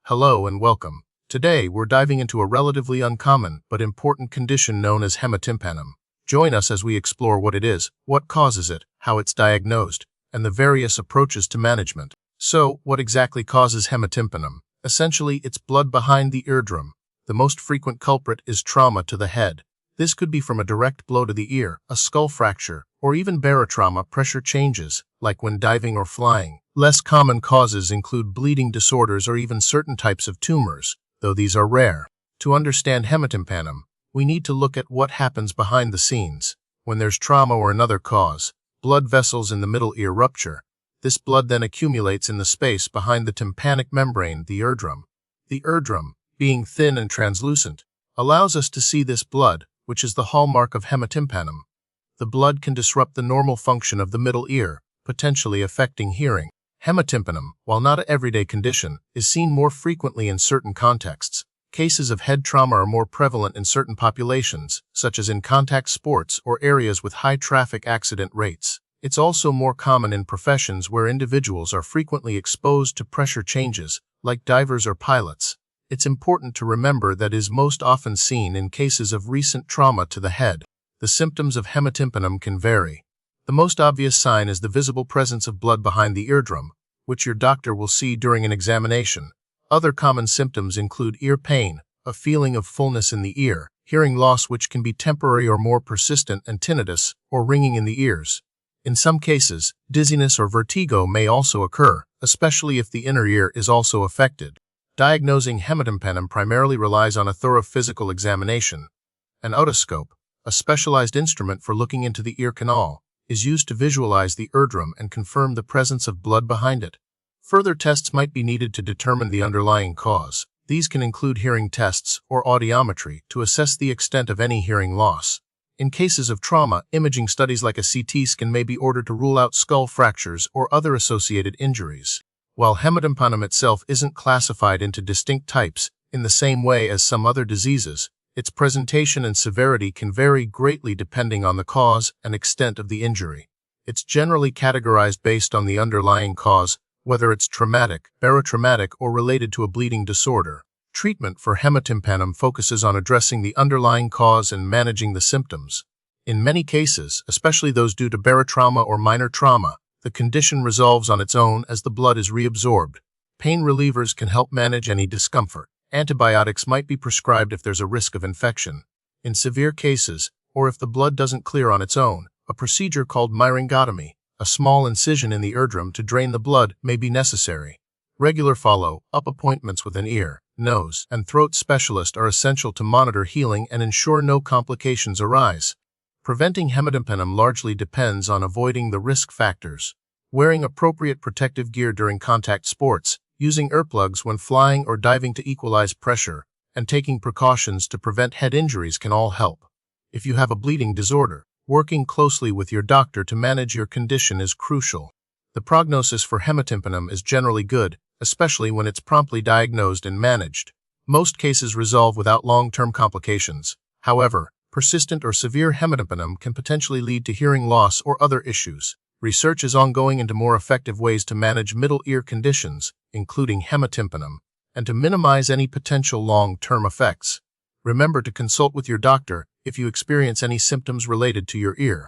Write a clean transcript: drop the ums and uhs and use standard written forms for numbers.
Hello and welcome. Today, we're diving into a relatively uncommon but important condition known as hemotympanum. Join us as we explore what it is, what causes it, how it's diagnosed, and the various approaches to management. So, what exactly causes hemotympanum? Essentially, it's blood behind the eardrum. The most frequent culprit is trauma to the head. This could be from a direct blow to the ear, a skull fracture, or even barotrauma pressure changes, like when diving or flying. Less common causes include bleeding disorders or even certain types of tumors, though these are rare. To understand hemotympanum, we need to look at what happens behind the scenes. When there's trauma or another cause, blood vessels in the middle ear rupture. This blood then accumulates in the space behind the tympanic membrane, the eardrum. The eardrum, being thin and translucent, allows us to see this blood, which is the hallmark of hemotympanum. The blood can disrupt the normal function of the middle ear, potentially affecting hearing. Hemotympanum, while not an everyday condition, is seen more frequently in certain contexts. Cases of head trauma are more prevalent in certain populations, such as in contact sports or areas with high traffic accident rates. It's also more common in professions where individuals are frequently exposed to pressure changes, like divers or pilots. It's important to remember that it is most often seen in cases of recent trauma to the head. The symptoms of hemotympanum can vary. The most obvious sign is the visible presence of blood behind the eardrum, which your doctor will see during an examination. Other common symptoms include ear pain, a feeling of fullness in the ear, hearing loss which can be temporary or more persistent, and tinnitus, or ringing in the ears. In some cases, dizziness or vertigo may also occur, especially if the inner ear is also affected. Diagnosing hemotympanum primarily relies on a thorough physical examination. An otoscope, a specialized instrument for looking into the ear canal, is used to visualize the eardrum and confirm the presence of blood behind it. Further tests might be needed to determine the underlying cause. These can include hearing tests or audiometry to assess the extent of any hearing loss. In cases of trauma, imaging studies like a CT scan may be ordered to rule out skull fractures or other associated injuries. While hemotympanum itself isn't classified into distinct types in the same way as some other diseases, its presentation and severity can vary greatly depending on the cause and extent of the injury. It's generally categorized based on the underlying cause, whether it's traumatic, barotraumatic, or related to a bleeding disorder. Treatment for hemotympanum focuses on addressing the underlying cause and managing the symptoms. In many cases, especially those due to barotrauma or minor trauma, the condition resolves on its own as the blood is reabsorbed. Pain relievers can help manage any discomfort. Antibiotics might be prescribed if there's a risk of infection. In severe cases, or if the blood doesn't clear on its own, a procedure called myringotomy, a small incision in the eardrum to drain the blood, may be necessary. Regular follow-up appointments with an ear, nose, and throat specialist are essential to monitor healing and ensure no complications arise. Preventing hemotympanum largely depends on avoiding the risk factors. Wearing appropriate protective gear during contact sports, using earplugs when flying or diving to equalize pressure, and taking precautions to prevent head injuries can all help. If you have a bleeding disorder, working closely with your doctor to manage your condition is crucial. The prognosis for hemotympanum is generally good, especially when it's promptly diagnosed and managed. Most cases resolve without long-term complications. However, persistent or severe hemotympanum can potentially lead to hearing loss or other issues. Research is ongoing into more effective ways to manage middle ear conditions, including hemotympanum, and to minimize any potential long-term effects. Remember to consult with your doctor if you experience any symptoms related to your ear.